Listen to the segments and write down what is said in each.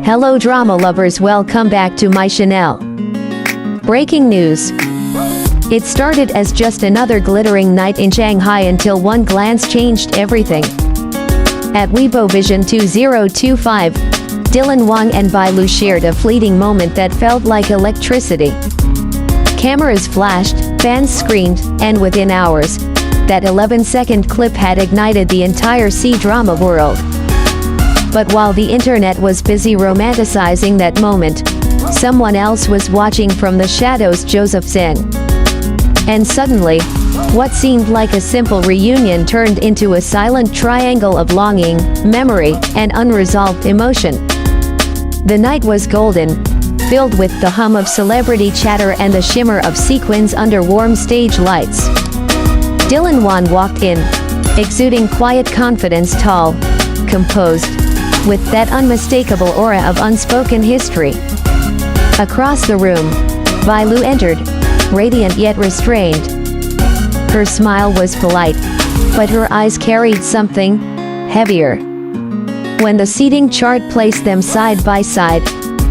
Hello drama lovers, welcome back to my channel. Breaking news. It started as just another glittering night in Shanghai until one glance changed everything. At Weibo Vision 2025, Dylan, Wang and Bai Lu shared a fleeting moment that felt like electricity. Cameras flashed, fans screamed, and within hours, that 11-second clip had ignited the entire C-drama world. But while the internet was busy romanticizing that moment, someone else was watching from the shadows: Zeng. And suddenly, what seemed like a simple reunion turned into a silent triangle of longing, memory, and unresolved emotion. The night was golden, filled with the hum of celebrity chatter and the shimmer of sequins under warm stage lights. Dylan Wan walked in, exuding quiet confidence, tall, composed, with that unmistakable aura of unspoken history. Across the room, Bai Lu entered, radiant yet restrained. Her smile was polite, but her eyes carried something heavier. When the seating chart placed them side by side,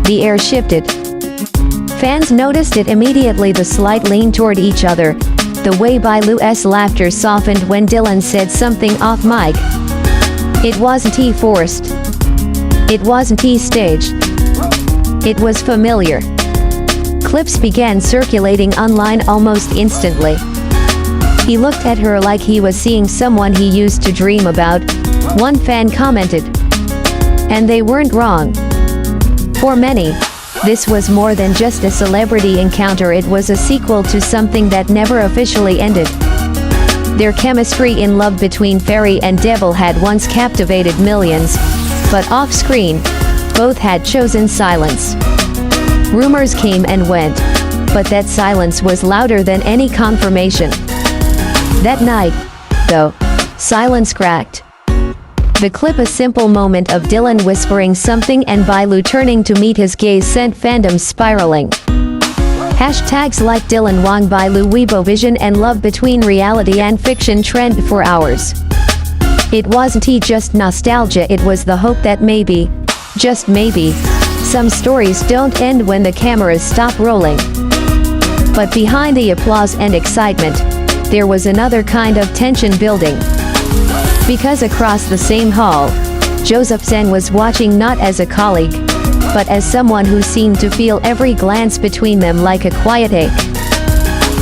the air shifted. Fans noticed it immediately: the slight lean toward each other, the way Bai Lu's laughter softened when Dylan said something off mic. It wasn't he forced. It wasn't he staged. It was familiar. Clips began circulating online almost instantly. He looked at her like he was seeing someone he used to dream about, one fan commented. And they weren't wrong. For many, this was more than just a celebrity encounter, it was a sequel to something that never officially ended. Their chemistry in love between fairy and devil had once captivated millions, but off-screen, both had chosen silence. Rumors came and went, but that silence was louder than any confirmation. That night, though, silence cracked. The clip, a simple moment of Dylan whispering something and Bai Lu turning to meet his gaze, sent fandom spiraling. Hashtags like Dylan, Wang, Bai Lu, Weibo Vision and love between reality and fiction trend for hours. It wasn't just nostalgia, it was the hope that maybe, just maybe, some stories don't end when the cameras stop rolling. But behind the applause and excitement, there was another kind of tension building. Because across the same hall, Zeng was watching not as a colleague, but as someone who seemed to feel every glance between them like a quiet ache.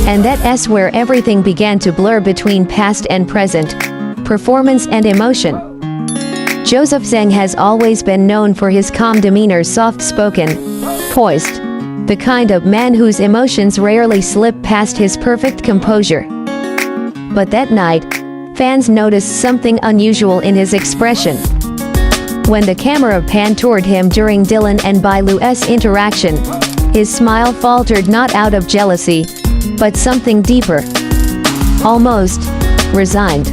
And that's where everything began to blur between past and present, performance and emotion. Zeng has always been known for his calm demeanor, soft-spoken, poised, the kind of man whose emotions rarely slip past his perfect composure. But that night, fans noticed something unusual in his expression. When the camera panned toward him during Dylan and Bai Lu's interaction, his smile faltered, not out of jealousy, but something deeper. Almost resigned.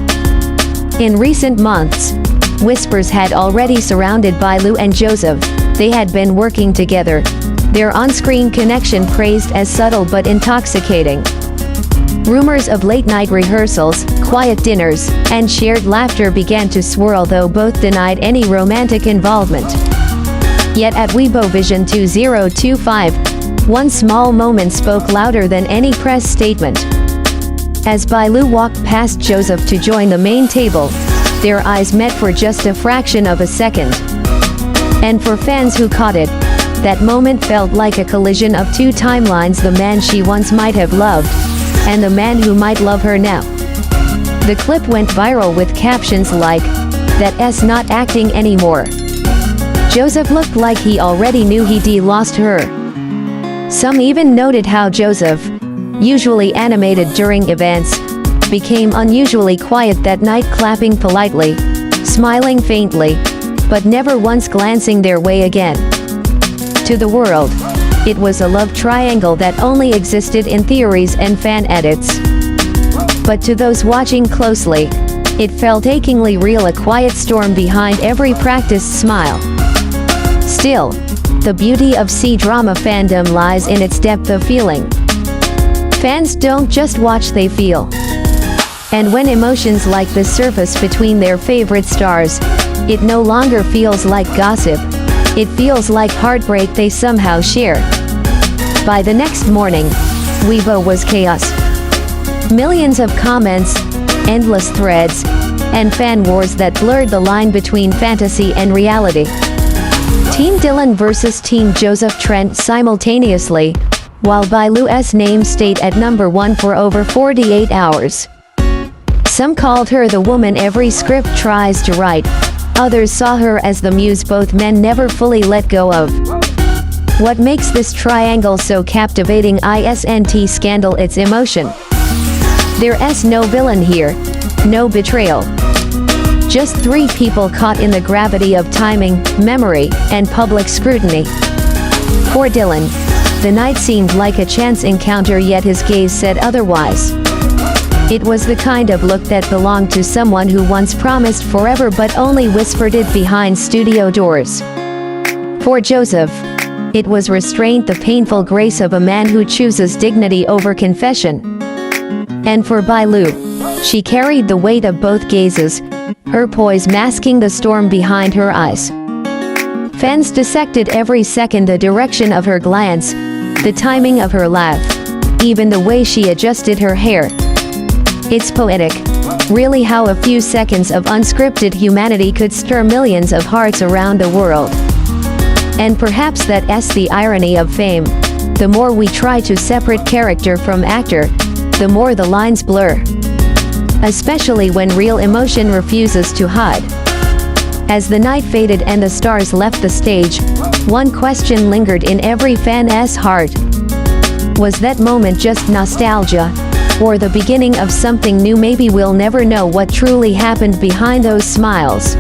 In recent months, whispers had already surrounded Bai Lu and Zeng. They had been working together, their on-screen connection praised as subtle but intoxicating. Rumors of late-night rehearsals, quiet dinners, and shared laughter began to swirl, though both denied any romantic involvement. Yet at Weibo Vision 2025, one small moment spoke louder than any press statement. As Bai Lu walked past Zeng to join the main table, their eyes met for just a fraction of a second. And for fans who caught it, that moment felt like a collision of two timelines: the man she once might have loved, and the man who might love her now. The clip went viral with captions like, "That's not acting anymore." Zeng looked like he already knew he'd lost her. Some even noted how Zeng, usually animated during events, became unusually quiet that night, clapping politely, smiling faintly, but never once glancing their way again. To the world, it was a love triangle that only existed in theories and fan edits. But to those watching closely, it felt achingly real, a quiet storm behind every practiced smile. Still, the beauty of C-drama fandom lies in its depth of feeling. Fans don't just watch, they feel. And when emotions like this surface between their favorite stars, it no longer feels like gossip. It feels like heartbreak they somehow share. By the next morning, Weibo was chaos. Millions of comments, endless threads, and fan wars that blurred the line between fantasy and reality. Team Dylan versus Team Joseph trend simultaneously, while Bai Lu's name stayed at number 1 for over 48 hours. Some called her the woman every script tries to write. Others saw her as the muse both men never fully let go of. What makes this triangle so captivating isn't scandal, its emotion. There's no villain here, no betrayal. Just 3 people caught in the gravity of timing, memory, and public scrutiny. For Dylan, the night seemed like a chance encounter, yet his gaze said otherwise. It was the kind of look that belonged to someone who once promised forever but only whispered it behind studio doors. For Joseph, it was restraint, the painful grace of a man who chooses dignity over confession. And for Bai Lu, she carried the weight of both gazes, her poise masking the storm behind her eyes. Fans dissected every second, the direction of her glance, the timing of her laugh, even the way she adjusted her hair. It's poetic, really, how a few seconds of unscripted humanity could stir millions of hearts around the world. And perhaps that's the irony of fame. The more we try to separate character from actor, the more the lines blur. Especially when real emotion refuses to hide. As the night faded and the stars left the stage, one question lingered in every fan's heart. Was that moment just nostalgia, or the beginning of something new? Maybe we'll never know what truly happened behind those smiles.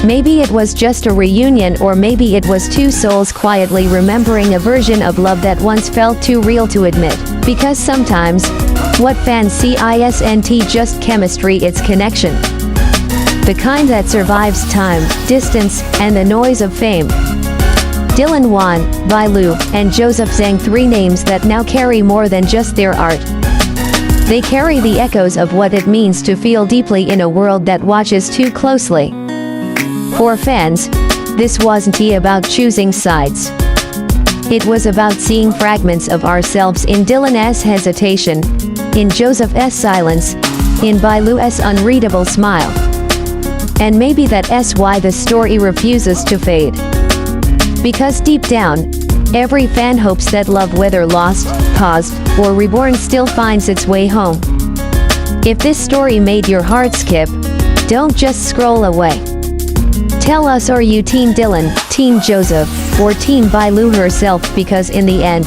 Maybe it was just a reunion, or maybe it was 2 souls quietly remembering a version of love that once felt too real to admit. Because sometimes, what fans see isn't just chemistry, it's connection. The kind that survives time, distance, and the noise of fame. Dylan, Wang, Bai Lu, and Joseph Zeng, 3 names that now carry more than just their art. They carry the echoes of what it means to feel deeply in a world that watches too closely. For fans, this wasn't about choosing sides. It was about seeing fragments of ourselves in Dylan's hesitation, in Joseph's silence, in Bai Lu's unreadable smile. And maybe that's why the story refuses to fade. Because deep down, every fan hopes that love, whether lost, paused, or reborn, still finds its way home. If this story made your heart skip, don't just scroll away. Tell us, are you Team Dylan, Team Joseph, or Team Bai Lu herself? Because in the end,